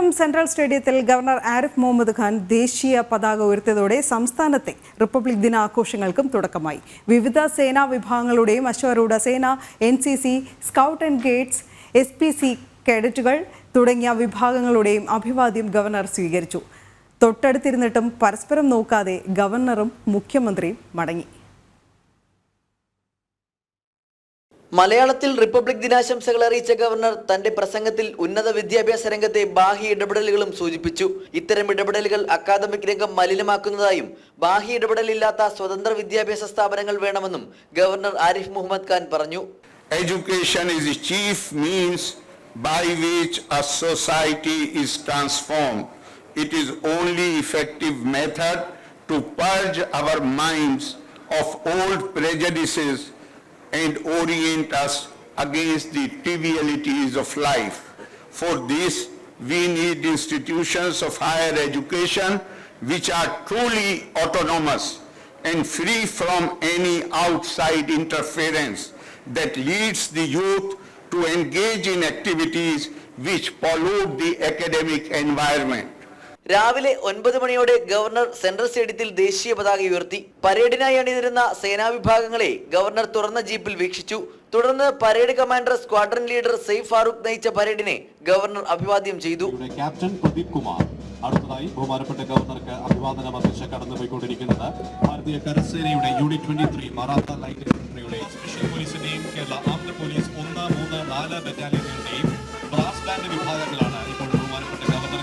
Thiruvananthapuram central സ്റ്റേഡിയത്തിൽ governor Arif Muhammad Khan ദേശീയ പതാക ഉയർത്തിയതോടെ സംസ്ഥാനത്തെ റിപ്പബ്ലിക് ദിനാഘോഷങ്ങൾക്കും തുടക്കമായി. വിവിധ സേനാ വിഭാഗങ്ങളുടെയും അശ്വാരൂഢ സേന, NCC, scout and guides, SPC കേഡറ്റുകൾ തുടങ്ങിയ വിഭാഗങ്ങളുടെയും അഭിവാദ്യം ഗവർണർ സ്വീകരിച്ചു. തൊട്ടടുത്തിരുന്നിട്ടും പരസ്പരം നോക്കാതെ ഗവർണറും മുഖ്യമന്ത്രിയും മടങ്ങി. മലയാളത്തിൽ റിപ്പബ്ലിക് ദിനാശംസകൾ അറിയിച്ച ഗവർണർ തന്റെ പ്രസംഗത്തിൽ ഉന്നത വിദ്യാഭ്യാസ രംഗത്തെ ബാഹ്യ ഇടപെടലുകളും സൂചിപ്പിച്ചു. ഇത്തരം ഇടപെടലുകൾ അക്കാദമിക് രംഗം മലിനമാക്കുന്നതായും ബാഹ്യ ഇടപെടലില്ലാത്ത സ്വതന്ത്ര വിദ്യാഭ്യാസ സ്ഥാപനങ്ങൾ വേണമെന്നും ഗവർണർ ആരിഫ് മുഹമ്മദ് ഖാൻ പറഞ്ഞു. Education is the chief means by which a society is transformed. It is only effective method to purge our minds of old prejudices and orient us against the trivialities of life. For this, we need institutions of higher education which are truly autonomous and free from any outside interference that leads the youth to engage in activities which pollute the academic environment. രാവിലെ 9 മണിയോടെ governor central സ്റ്റേഡിയത്തിൽ ദേശീയ പതാക ഉയർത്തി. പരേഡിനായി അണിനിരുന്ന സേനാവിഭാഗങ്ങളെ governor തുറന്ന ജീപ്പിൽ വീക്ഷിച്ചു. തുടർന്ന് parade commander, squadron leader Saif Farooq നയിച്ച പരേഡിനെ ഗവർണർ അഭിവാദ്യം ചെയ്തു. ക്യാപ്റ്റൻ പ്രദീപ് കുമാർ അടുത്തതായി ബഹുമാനപ്പെട്ട ഗവർണർക്ക് അഭിവാദനം അർപ്പിച്ച് കടന്നുപോയിക്കൊണ്ടിരിക്കുന്നത് ഭാരതീയ കരസേനയുടെ യൂണിറ്റ് 23 മറാത്ത ലൈറ്റ് ഇൻഫൻട്രിയുടെ സ്പെഷ്യൽ പോലീസിന്റെയും കേരള ആംഡ് പോലീസ് 1, 3, 4 ബറ്റാലിയനുകളുടെയും ബ്രാസ് ബാൻഡ് വിഭാഗങ്ങളാണ്. ഇപ്പോൾ ബഹുമാനപ്പെട്ട ഗവർണർക്ക്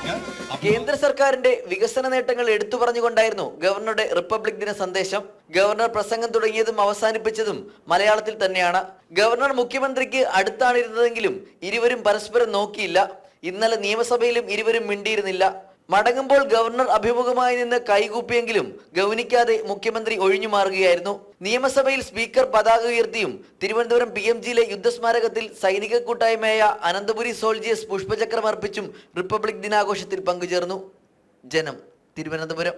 കേന്ദ്ര സർക്കാരിന്റെ വികസന നേട്ടങ്ങൾ എടുത്തു പറഞ്ഞുകൊണ്ടായിരുന്നു ഗവർണറുടെ റിപ്പബ്ലിക് ദിന സന്ദേശം. ഗവർണർ പ്രസംഗം തുടങ്ങിയതും അവസാനിപ്പിച്ചതും മലയാളത്തിൽ തന്നെയാണ്. ഗവർണർ മുഖ്യമന്ത്രിക്ക് അടുത്താണിരുന്നതെങ്കിലും ഇരുവരും പരസ്പരം നോക്കിയില്ല. ഇന്നലെ നിയമസഭയിലും ഇരുവരും മിണ്ടിയിരുന്നില്ല. മടങ്ങുമ്പോൾ ഗവർണർ അഭിമുഖമായി നിന്ന് കൈകൂപ്പിയെങ്കിലും ഗൗനിക്കാതെ മുഖ്യമന്ത്രി ഒഴിഞ്ഞു മാറുകയായിരുന്നു. നിയമസഭയിൽ സ്പീക്കർ പതാക ഉയർത്തിയും തിരുവനന്തപുരം PMGയിലെ യുദ്ധസ്മാരകത്തിൽ സൈനിക കൂട്ടായ്മയായ അനന്തപുരി സോൾജിയേഴ്സ് പുഷ്പചക്രം അർപ്പിച്ചും റിപ്പബ്ലിക് ദിനാഘോഷത്തിൽ പങ്കുചേർന്നു. ജനം, തിരുവനന്തപുരം.